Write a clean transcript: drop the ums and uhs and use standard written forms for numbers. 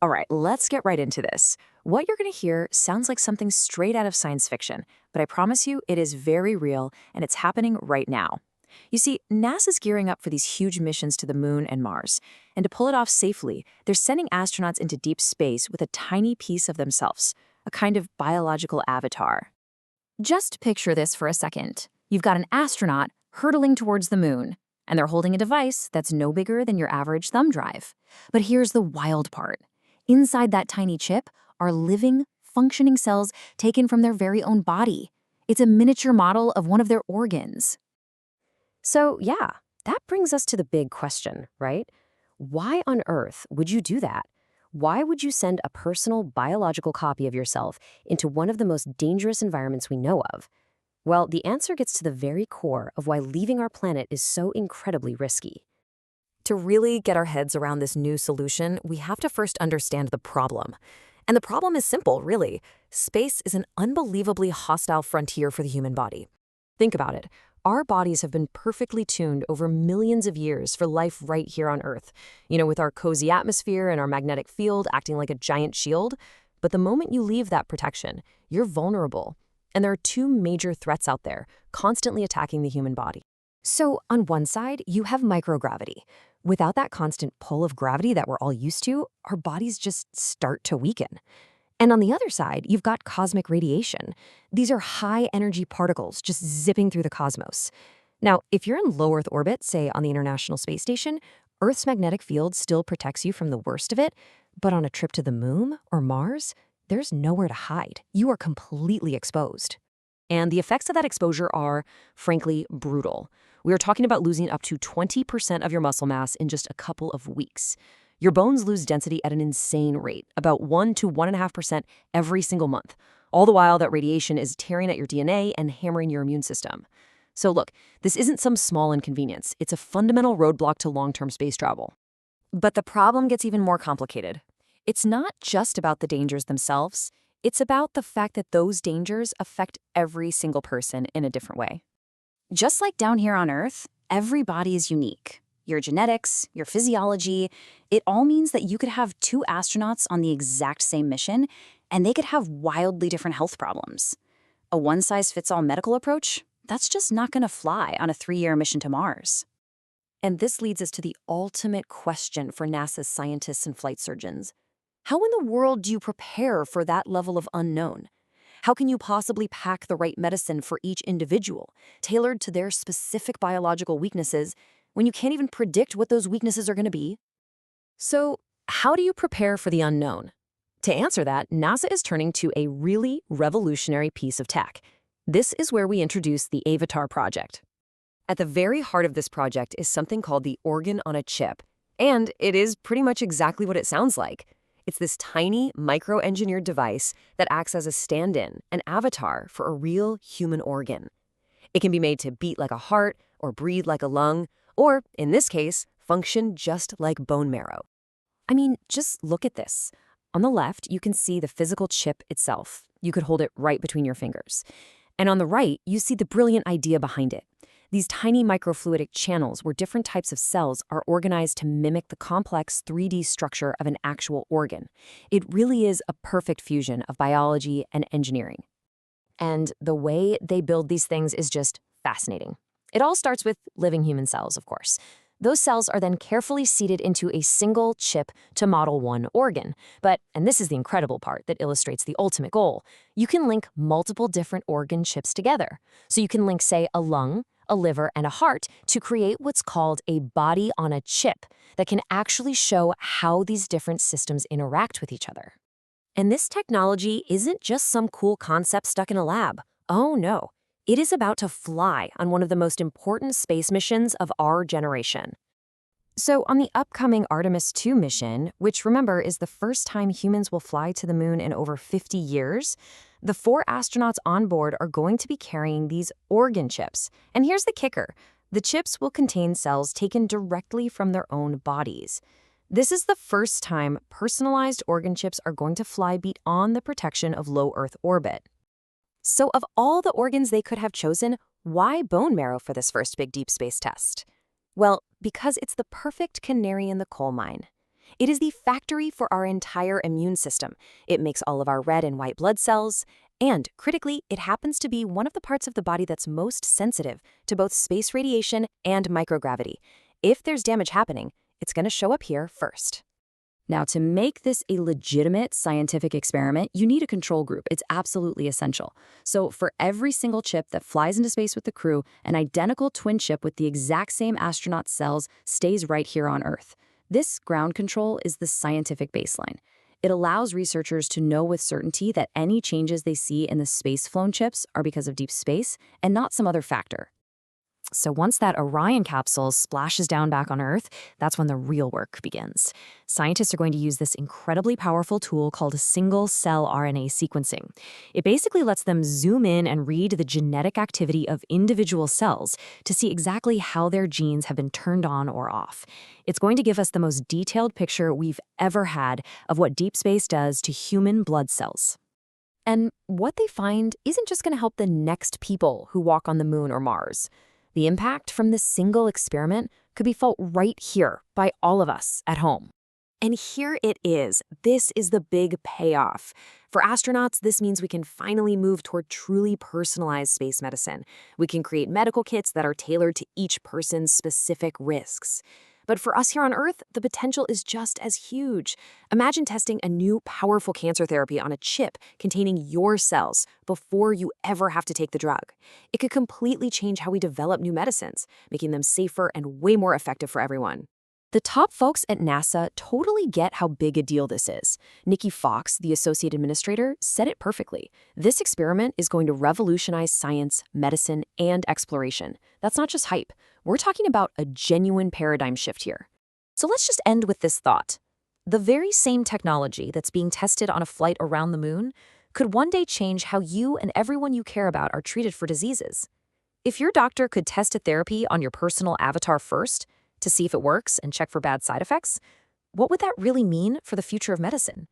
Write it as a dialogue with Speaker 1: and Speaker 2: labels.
Speaker 1: All right, let's get right into this. What you're going to hear sounds like something straight out of science fiction, but I promise you it is very real and it's happening right now. You see, NASA's gearing up for these huge missions to the moon and Mars. And to pull it off safely, they're sending astronauts into deep space with a tiny piece of themselves, a kind of biological avatar. Just picture this for a second. You've got an astronaut hurtling towards the moon, and they're holding a device that's no bigger than your average thumb drive. But here's the wild part. Inside that tiny chip are living, functioning cells taken from their very own body. It's a miniature model of one of their organs. So, yeah, that brings us to the big question, right? Why on earth would you do that? Why would you send a personal biological copy of yourself into one of the most dangerous environments we know of? Well, the answer gets to the very core of why leaving our planet is so incredibly risky. To really get our heads around this new solution, we have to first understand the problem. And the problem is simple, really. Space is an unbelievably hostile frontier for the human body. Think about it. Our bodies have been perfectly tuned over millions of years for life right here on Earth, with our cozy atmosphere and our magnetic field acting like a giant shield. But the moment you leave that protection, you're vulnerable. And there are two major threats out there, constantly attacking the human body. So on one side, you have microgravity. Without that constant pull of gravity that we're all used to, our bodies just start to weaken. And on the other side, you've got cosmic radiation. These are high-energy particles just zipping through the cosmos. Now, if you're in low Earth orbit, say on the International Space Station, Earth's magnetic field still protects you from the worst of it, but on a trip to the moon or Mars, there's nowhere to hide. You are completely exposed. And the effects of that exposure are, frankly, brutal. We are talking about losing up to 20% of your muscle mass in just a couple of weeks. Your bones lose density at an insane rate, about 1 to 1.5% every single month, all the while that radiation is tearing at your DNA and hammering your immune system. So look, this isn't some small inconvenience. It's a fundamental roadblock to long-term space travel. But the problem gets even more complicated. It's not just about the dangers themselves. It's about the fact that those dangers affect every single person in a different way. Just like down here on Earth, every body is unique. Your genetics, your physiology, it all means that you could have two astronauts on the exact same mission, and they could have wildly different health problems. A one-size-fits-all medical approach? That's just not going to fly on a 3-year mission to Mars. And this leads us to the ultimate question for NASA's scientists and flight surgeons. How in the world do you prepare for that level of unknown? How can you possibly pack the right medicine for each individual, tailored to their specific biological weaknesses, when you can't even predict what those weaknesses are going to be? So, how do you prepare for the unknown? To answer that, NASA is turning to a really revolutionary piece of tech. This is where we introduce the Avatar project. At the very heart of this project is something called the organ on a chip, and it is pretty much exactly what it sounds like. It's this tiny, micro-engineered device that acts as a stand-in, an avatar for a real human organ. It can be made to beat like a heart, or breathe like a lung, or, in this case, function just like bone marrow. I mean, just look at this. On the left, you can see the physical chip itself. You could hold it right between your fingers. And on the right, you see the brilliant idea behind it. These tiny microfluidic channels where different types of cells are organized to mimic the complex 3D structure of an actual organ. It really is a perfect fusion of biology and engineering. And the way they build these things is just fascinating. It all starts with living human cells, of course. Those cells are then carefully seeded into a single chip to model one organ. But, and this is the incredible part that illustrates the ultimate goal, you can link multiple different organ chips together. So you can link, say, a lung, a liver, and a heart to create what's called a body on a chip that can actually show how these different systems interact with each other. And this technology isn't just some cool concept stuck in a lab. Oh no. It is about to fly on one of the most important space missions of our generation. So on the upcoming Artemis II mission, which remember is the first time humans will fly to the moon in over 50 years, the 4 astronauts on board are going to be carrying these organ chips. And here's the kicker. The chips will contain cells taken directly from their own bodies. This is the first time personalized organ chips are going to fly beyond the protection of low Earth orbit. So of all the organs they could have chosen, why bone marrow for this first big deep space test? Well, because it's the perfect canary in the coal mine. It is the factory for our entire immune system. It makes all of our red and white blood cells. And, critically, it happens to be one of the parts of the body that's most sensitive to both space radiation and microgravity. If there's damage happening, it's going to show up here first. Now, to make this a legitimate scientific experiment, you need a control group. It's absolutely essential. So for every single chip that flies into space with the crew, an identical twin chip with the exact same astronaut cells stays right here on Earth. This ground control is the scientific baseline. It allows researchers to know with certainty that any changes they see in the space-flown chips are because of deep space and not some other factor. So once that Orion capsule splashes down back on Earth, that's when the real work begins. Scientists are going to use this incredibly powerful tool called single-cell RNA sequencing. It basically lets them zoom in and read the genetic activity of individual cells to see exactly how their genes have been turned on or off. It's going to give us the most detailed picture we've ever had of what deep space does to human blood cells. And what they find isn't just going to help the next people who walk on the moon or Mars. The impact from this single experiment could be felt right here by all of us at home. And here it is. This is the big payoff. For astronauts, this means we can finally move toward truly personalized space medicine. We can create medical kits that are tailored to each person's specific risks. But for us here on Earth, the potential is just as huge. Imagine testing a new, powerful cancer therapy on a chip containing your cells before you ever have to take the drug. It could completely change how we develop new medicines, making them safer and way more effective for everyone. The top folks at NASA totally get how big a deal this is. Nikki Fox, the associate administrator, said it perfectly. This experiment is going to revolutionize science, medicine, and exploration. That's not just hype. We're talking about a genuine paradigm shift here. So let's just end with this thought. The very same technology that's being tested on a flight around the moon could one day change how you and everyone you care about are treated for diseases. If your doctor could test a therapy on your personal avatar first, to see if it works and check for bad side effects, what would that really mean for the future of medicine?